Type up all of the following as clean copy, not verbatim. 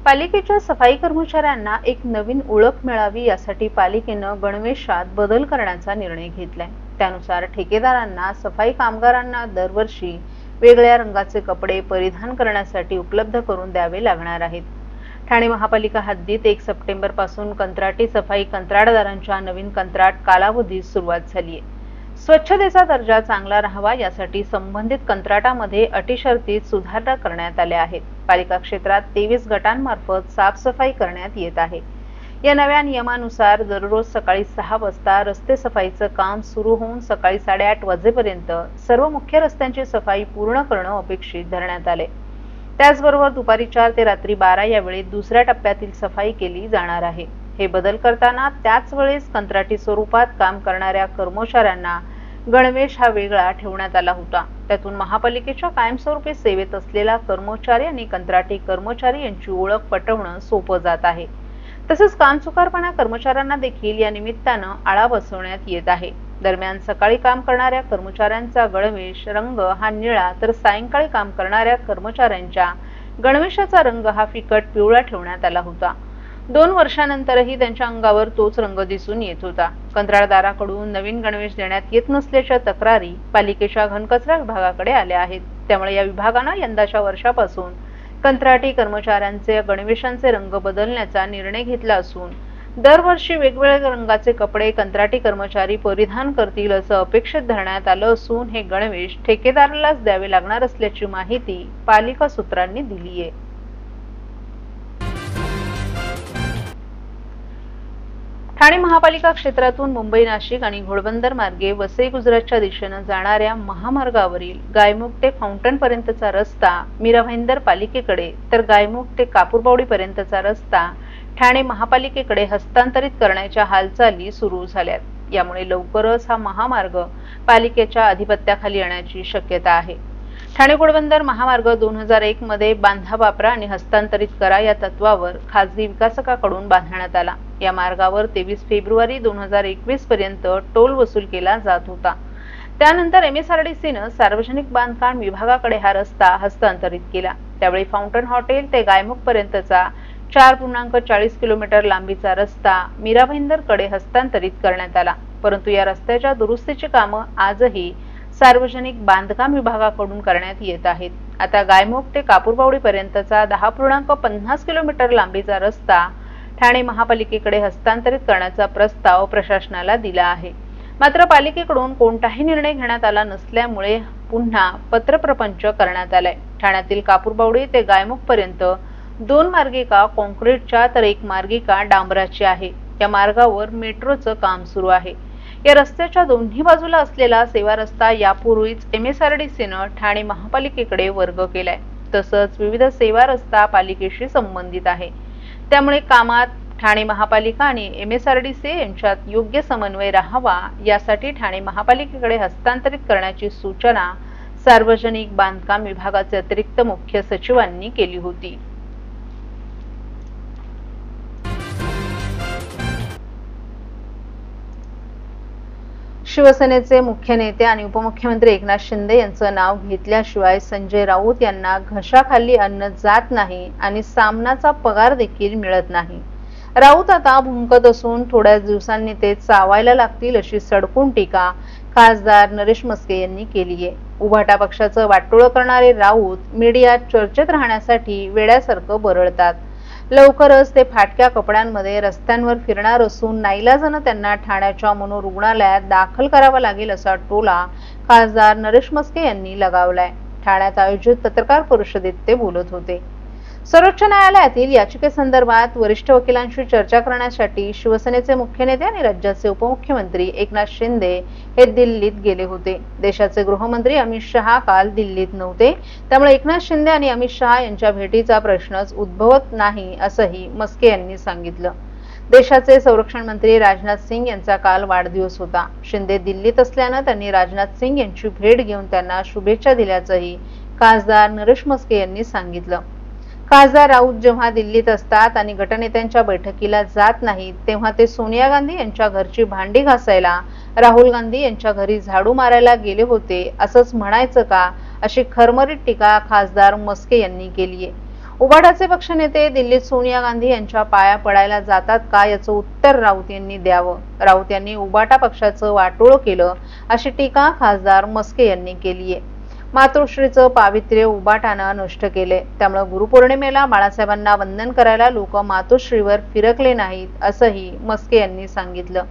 पालिकेच्या सफाई कर्मचाऱ्यांना एक नवीन ओळख मिळावी यासाठी पालिकेनं गणवेशात बदल करण्याचा निर्णय घेतलाय। त्यानुसार ठेकेदारांना सफाई कामगारांना दरवर्षी वेगळ्या रंगाचे कपडे परिधान करण्यासाठी उपलब्ध करून द्यावे लागणार आहेत। ठाणे महापालिका हद्दीत 1 सप्टेंबर पासून कंत्राटी सफाई कंत्राटदारांच्या नवीन कंत्राट कालावधीस सुरुवात झाली आहे। स्वच्छतेचा दर्जा चांगला राहावा यासाठी संबंधित कंत्राटामध्ये अटी शर्तीत सुधारणा करण्यात आल्या आहेत। पालिका क्षेत्रात 23 गटांमार्फत साफसफाई करण्यात येत आहे। या नव्या नियमानुसार दररोज सकाळी 6 वाजता रस्ते सफाईचं काम सुरू होऊन सकाळी 8:30 वाजेपर्यंत सर्व मुख्य रस्त्यांची सफाई पूर्ण करणं अपेक्षित धरण्यात आले। त्याचबरोबर दुपारी 4 ते रात्री 12 या वेळेत दुसऱ्या टप्प्यातील सफाई केली जाणार आहे। हे बदल करताना त्याच वेळेस कंत्राटी स्वरूपात काम करणाऱ्या कर्मचाऱ्यांना गणवेश हा वेगळा ठेवण्यात आला होता। त्यातून महापालिकेच्या कायमस्वरूपी सेवेत असलेला कर्मचारी आणि कंत्राटी कर्मचारी यांची ओळख पटवणं सोपं जात आहे। तसेच कामचुकारपणा कर्मचाऱ्यांना देखील या निमित्तानं आळा बसवण्यात येत आहे। दरम्यान सकाळी काम करणाऱ्या कर्मचाऱ्यांचा गणवेश रंग हा निळा तर सायंकाळी काम करणाऱ्या कर्मचाऱ्यांच्या गणवेशाचा रंग हा फिकट पिवळा ठेवण्यात आला होता। 2 वर्षांनंतरही त्यांच्या अंगावर तोच रंग दिसून येत होता। कंत्राटदाराकडून नवीन गणवेश देण्यात येत नसल्याच्या तक्रारी पालिकेच्या घनकचरा विभागाकडे आल्या आहेत। त्यामुळे या विभागानं यंदाच्या वर्षापासून कंत्राटी कर्मचाऱ्यांचे गणवेशांचे रंग बदलण्याचा निर्णय घेतला असून दरवर्षी वेगवेगळ्या रंगाचे कपडे कंत्राटी कर्मचारी परिधान करतील असं अपेक्षित धरण्यात आलं असून हे गणवेश ठेकेदारालाच द्यावे लागणार असल्याची माहिती पालिका सूत्रांनी दिली आहे। ठाणे महापालिका क्षेत्रातून मुंबई नाशिक आणि घोडबंदर मार्गे वसई गुजरातच्या दिशेने जाणाऱ्या महामार्गावरील गायमुख ते फाउंटन पर्यंतचा रस्ता मीरा भाईंदर पालिकेकडे तर गायमुख ते कापूरबावडी पर्यंतचा रस्ता ठाणे महापालिकेकडे हस्तांतरित करण्याच्या हालचाली सुरू झाल्यात। यामुळे लवकरच हा महामार्ग पालिकेच्या अधिपत्याखाली येण्याची शक्यता आहे। ठाणे घोडबंदर महामार्ग 2001 मध्ये बांधा वापरा आणि हस्तांतरित करा या तत्वावर खासगी विकासकाकडून बांधण्यात आला। या मार्गावर 23 फेब्रुवारी 2021 पर्यंत टोल वसूल केला जात होता। त्यानंतर MSRDCनं सार्वजनिक बांधकाम विभागाकडे हा रस्ता हस्तांतरित केला। त्यावेळी फाउंटन हॉटेल ते गायमुख पर्यंतचा 4.40 किलोमीटर लांबीचा रस्ता मीरा भाईंदरकडे हस्तांतरित करण्यात आला। परंतु या रस्त्याच्या दुरुस्तीची कामं आजही सार्वजनिक बांधकाम विभागाकडून करण्यात येत आहेत। आता गायमुख ते कापूरबावडी पर्यंतचा 10.50 किलोमीटर लांबीचा रस्ता ठाणे महापालिकेकडे हस्तांतरित करण्याचा प्रस्ताव प्रशासनाला दिला आहे। मात्र पालिकेकडून कोणताही निर्णय घेण्यात आला नसल्यामुळे पुन्हा पत्रप्रपंच करण्यात आलाय। ठाण्यातील कापूरबावडी ते गायमुख पर्यंत 2 मार्गिका कॉन्क्रीटच्या तर 1 मार्गिका डांबराची आहे। या मार्गावर मेट्रोचं काम सुरू आहे। या रस्त्याच्या दोन्ही बाजूला असलेला सेवा रस्ता यापूर्वीच MSRDCनं ठाणे महापालिकेकडे वर्ग केलाय। तसंच विविध सेवा रस्ता पालिकेशी संबंधित आहे। त्यामुळे कामात ठाणे महापालिका आणि MSRDC यांच्यात योग्य समन्वय राहावा यासाठी ठाणे महापालिकेकडे हस्तांतरित करण्याची सूचना सार्वजनिक बांधकाम विभागाचे अतिरिक्त मुख्य सचिवांनी केली होती। शिवसेनेचे मुख्य नेते आणि उपमुख्यमंत्री एकनाथ शिंदे यांचं नाव घेतल्याशिवाय संजय राऊत यांना घशाखाली अन्न जात नाही आणि सामनाचा पगार देखील मिळत नाही। राऊत आता भुंकत असून थोड्याच दिवसांनी ते चावायला लागतील अशी सडकून टीका खासदार नरेश मस्के यांनी केली आहे। उभाटा पक्षाचं वाटोळं करणारे राऊत मीडियात चर्चेत राहण्यासाठी वेड्यासारखं बरळतात। लवकरच ते फाटक्या कपड्यांमध्ये रस्त्यांवर फिरणार असून नाईलाजानं त्यांना ठाण्याच्या मनोरुग्णालयात दाखल करावं लागेल असा टोला खासदार नरेश मस्के यांनी लगावलाय। ठाण्यात आयोजित पत्रकार परिषदेत ते बोलत होते। सर्वोच्च न्यायालयातील याचिकेसंदर्भात वरिष्ठ वकिलांशी चर्चा करण्यासाठी शिवसेनेचे मुख्य नेते आणि राज्याचे उपमुख्यमंत्री एकनाथ शिंदे हे दिल्लीत गेले होते। देशाचे गृहमंत्री अमित शहा काल दिल्लीत नव्हते, त्यामुळे एकनाथ शिंदे आणि अमित शहा यांच्या भेटीचा प्रश्नच उद्भवत नाही असंही मस्के यांनी सांगितलं। देशाचे संरक्षण मंत्री राजनाथ सिंग यांचा काल वाढदिवस होता। शिंदे दिल्लीत असल्यानं त्यांनी राजनाथ सिंग यांची भेट घेऊन त्यांना शुभेच्छा दिल्याचंही खासदार नरेश मस्के यांनी सांगितलं। खासदार राऊत जेव्हा दिल्लीत असतात आणि गटनेत्यांच्या बैठकीला जात नाहीत तेव्हा ते सोनिया गांधी यांच्या घरची भांडी घासायला, राहुल गांधी यांच्या घरी झाडू मारायला गेले होते असंच म्हणायचं का, अशी खरमरीत टीका खासदार मस्के यांनी केली आहे। उबाटाचे पक्षनेते दिल्लीत सोनिया गांधी यांच्या पाया पडायला जातात का याचं उत्तर राऊत यांनी द्यावं. राऊत यांनी उबाटा पक्षाचं वाटोळं केलं अशी टीका खासदार मस्के यांनी केली आहे. मातोश्रीचं पावित्र्य उबाटानं नष्ट केले, त्यामुळे गुरुपौर्णिमेला बाळासाहेबांना वंदन करायला लोक मातोश्रीवर फिरकले नाहीत असंही मस्के यांनी सांगितलं.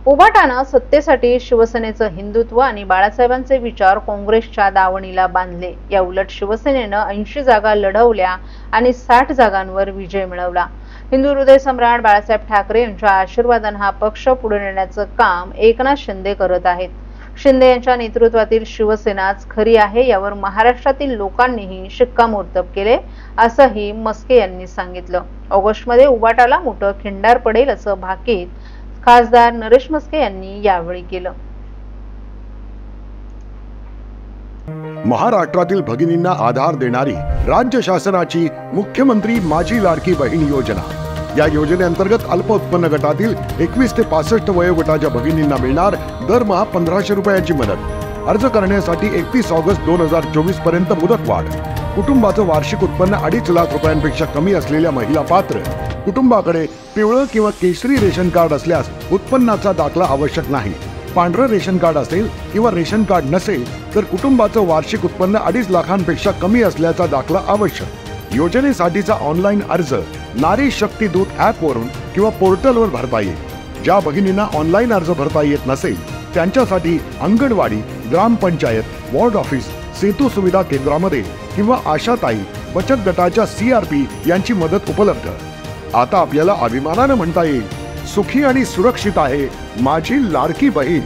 उबाटानं सत्तेसाठी शिवसेनेचं हिंदुत्व आणि बाळासाहेबांचे विचार काँग्रेसच्या दावणीला बांधले. या उलट शिवसेनेनं 80 जागा लढवल्या आणि 60 जागांवर विजय मिळवला. हिंदू हृदय सम्राट बाळासाहेब ठाकरे यांच्या आशीर्वादानं हा पक्ष पुढे नेण्याचं काम एकनाथ शिंदे करत आहेत. शिंदे यांच्या नेतृत्वातील शिवसेनाच खरी आहे यावर महाराष्ट्रातील लोकांनीही शिक्कामोर्तब केले असंही मस्के यांनी सांगितलं. ऑगस्टमध्ये उबाटाला मोठं खिंडार पडेल असं भाकीत खासदार नरेश मस्के यांनी यावेळी केलं. महाराष्ट्रातील भगिनींना आधार देणारी राज्य शासनाची मुख्यमंत्री माझी लाडकी बहीण योजना. या योजनेअंतर्गत अल्प उत्पन्न गटातील 21 ते 65 वयोगटाच्या भगिनींना मिळणार दरमहा 1500 रुपयांची मदत. अर्ज करण्यासाठी 31 ऑगस्ट 2024 पर्यंत मुदतवाढ. कुटुंबाचं वार्षिक उत्पन्न 2.5 लाख रुपयांपेक्षा कमी असलेल्या महिला पात्र. कुटुंबाकडे पिवळं किंवा केशरी रेशन कार्ड असल्यास उत्पन्नाचा दाखला आवश्यक नाही. पांढरं रेशन कार्ड असेल किंवा रेशन कार्ड नसेल तर कुटुंबाचं वार्षिक उत्पन्न 2.5 लाखांपेक्षा कमी असल्याचा दाखला आवश्यक. योजनेसाठीचा ऑनलाईन अर्ज नारी शक्ती दूत ॲपवरून किंवा पोर्टलवर भरता येईल. ज्या भगिनींना ऑनलाईन अर्ज भरता येत नसेल त्यांच्यासाठी अंगणवाडी, ग्रामपंचायत, वॉर्ड ऑफिस, सेतू सुविधा केंद्रामध्ये किंवा आशाताई बचत गटाच्या CRP यांची मदत उपलब्ध. आता आपल्याला अभिमानानं म्हणता येईल, सुखी आणि सुरक्षित आहे माझी लाडकी बहीण.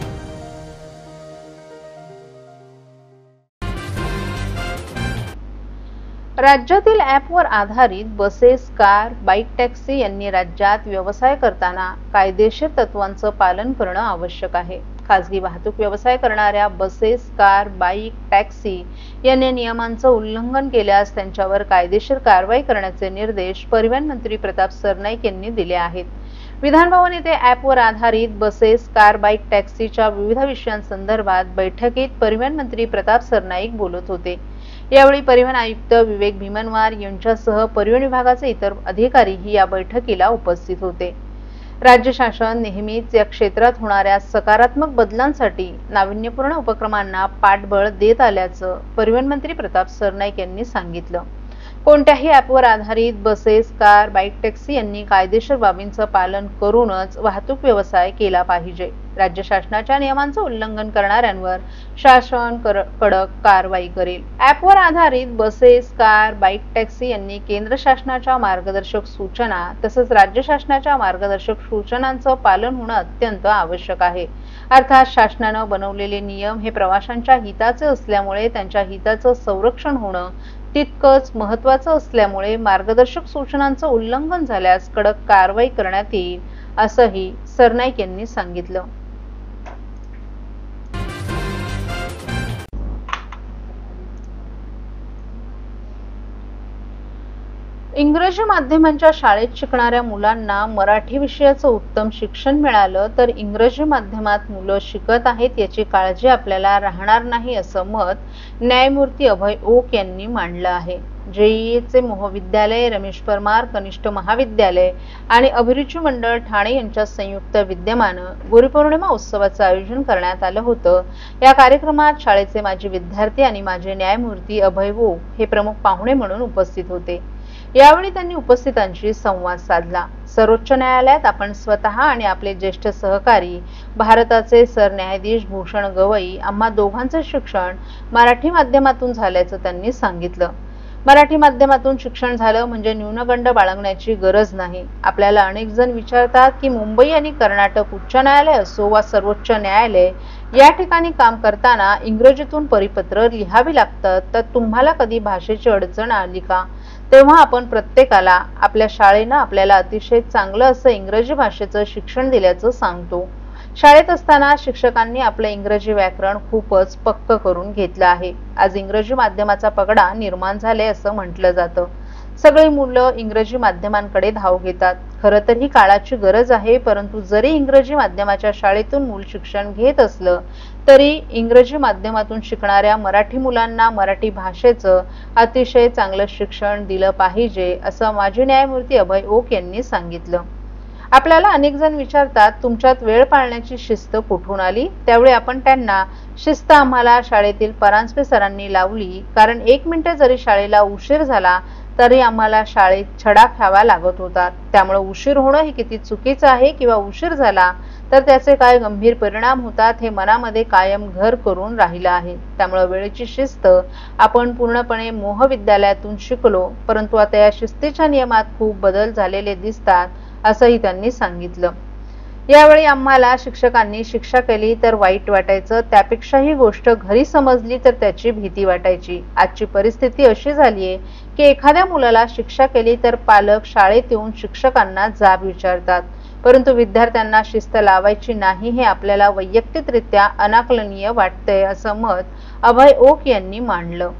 राज्यातील ॲपवर आधारित बसेस, कार, बाईक टॅक्सी यांनी राज्यात व्यवसाय करताना कायदेशीर तत्वांचं पालन करणं आवश्यक आहे. खासगी वाहतूक व्यवसाय करणाऱ्या बसेस, कार, बाईक, टॅक्सी यांनी नियमांचं उल्लंघन केल्यास त्यांच्यावर कायदेशीर कारवाई करण्याचे निर्देश परिवहन मंत्री प्रताप सरनाईक यांनी दिले आहेत. विधान भवन येथे ॲपवर आधारित बसेस, कार, बाईक, टॅक्सीच्या विविध विषयांसंदर्भात बैठकीत परिवहन मंत्री प्रताप सरनाईक बोलत होते. यावेळी परिवहन आयुक्त विवेक भीमनवार यांच्यासह परिवहन विभागाचे इतर अधिकारीही या बैठकीला उपस्थित होते. राज्य शासन नेहमीच या क्षेत्रात होणाऱ्या सकारात्मक बदलांसाठी नाविन्यपूर्ण उपक्रमांना पाठबळ देत आल्याचं परिवहन मंत्री प्रताप सरनाईक यांनी सांगितलं. कोणत्याही ॲपवर आधारित बसेस, कार, बाईक, टॅक्सी यांनी कायदेशीर बाबींचं पालन करूनच वाहतूक व्यवसाय केला पाहिजे. राज्य शासनाच्या नियमांचं उल्लंघन करणाऱ्यांवर शासन कडक कारवाई करेल. ॲपवर आधारित बसेस, कार, बाईक, टॅक्सी यांनी केंद्र शासनाच्या मार्गदर्शक सूचना तसंच राज्य शासनाच्या मार्गदर्शक सूचनांचं पालन होणं अत्यंत आवश्यक आहे. अर्थात शासनानं बनवलेले नियम हे प्रवाशांच्या हिताचे असल्यामुळे त्यांच्या हिताचं संरक्षण होणं तितकंच महत्त्वाचं असल्यामुळे मार्गदर्शक सूचनांचं उल्लंघन झाल्यास कडक कारवाई करण्यात येईल असंही सरनाईक यांनी सांगितलं. इंग्रजी माध्यमांच्या शाळेत शिकणाऱ्या मुलांना मराठी विषयाचं उत्तम शिक्षण मिळालं तर इंग्रजी माध्यमात मुलं शिकत आहेत याची काळजी आपल्याला राहणार नाही असं मत न्यायमूर्ती अभय ओक यांनी मांडलं आहे. JEE महाविद्यालय, रमेश परमार कनिष्ठ महाविद्यालय आणि अभिरुची मंडळ ठाणे यांच्या संयुक्त विद्यमानं गुरुपौर्णिमा उत्सवाचं आयोजन करण्यात आलं होतं. या कार्यक्रमात शाळेचे माजी विद्यार्थी आणि माजी न्यायमूर्ती अभय ओक हे प्रमुख पाहुणे म्हणून उपस्थित होते. यावेळी त्यांनी उपस्थितांशी संवाद साधला. सर्वोच्च न्यायालयात आपण स्वतः आणि आपले ज्येष्ठ सहकारी भारताचे सरन्यायाधीश भूषण गवई आम्हा दोघांचे शिक्षण मराठी माध्यमातून झाल्याचं त्यांनी सांगितलं. मराठी माध्यमातून शिक्षण झालं म्हणजे न्यूनगंड बाळगण्याची गरज नाही. आपल्याला अनेक जण विचारतात की मुंबई आणि कर्नाटक उच्च न्यायालय असो वा सर्वोच्च न्यायालय या ठिकाणी काम करताना इंग्रजीतून परिपत्र लिहावी लागतात, तर तुम्हाला कधी भाषेची अडचण आली का? तेव्हा आपण प्रत्येकाला आपल्या शाळेनं आपल्याला अतिशय चांगलं असं इंग्रजी भाषेचं शिक्षण दिल्याचं सांगतो. शाळेत असताना शिक्षकांनी आपलं इंग्रजी व्याकरण खूपच पक्क करून घेतलं आहे. आज इंग्रजी माध्यमाचा पगडा निर्माण झाले असं म्हटलं जातं. सगळी मुलं इंग्रजी माध्यमांकडे धाव घेतात. खरं तर ही काळाची गरज आहे, परंतु जरी इंग्रजी माध्यमाच्या शाळेतून मूल शिक्षण घेत असलं तरी इंग्रजी माध्यमातून शिकणाऱ्या मराठी मुलांना मराठी भाषेचं अतिशय चांगलं शिक्षण दिलं पाहिजे, असं माजी न्यायमूर्ती अभय ओक यांनी सांगितलं. आपल्याला अनेक जण विचारतात, तुमच्यात वेळ पाळण्याची शिस्त कुठून आली? त्यावेळी आपण त्यांना, शिस्त आम्हाला शाळेतील परांजपे सरांनी लावली, कारण 1 मिनिट जरी शाळेला उशीर झाला तरी आम्हाला शाळेत छडा खावा लागत होता. त्यामुळे उशीर होणं हे किती चुकीचं आहे किंवा उशीर झाला तर त्याचे काय गंभीर परिणाम होतात हे मनामध्ये कायम घर करून राहिलं आहे. त्यामुळे वेळेची शिस्त आपण पूर्णपणे मोहविद्यालयातून शिकलो, परंतु आता या शिस्तीच्या नियमात खूप बदल झालेले दिसतात, असंही त्यांनी सांगितलं. यावेळी आम्हाला शिक्षकांनी शिक्षा केली तर वाईट वाटायचं, त्यापेक्षा ही गोष्ट घरी समजली तर त्याची भीती वाटायची. आजची परिस्थिती अशी झालीये की एखाद्या मुलाला शिक्षा केली तर पालक शाळेत येऊन शिक्षकांना जाब विचारतात, परंतु विद्यार्थ्यांना शिस्त लावायची नाही हे आपल्याला वैयक्तिकरित्या अनाकलनीय वाटतंय, असं मत अभय ओक यांनी मांडलं.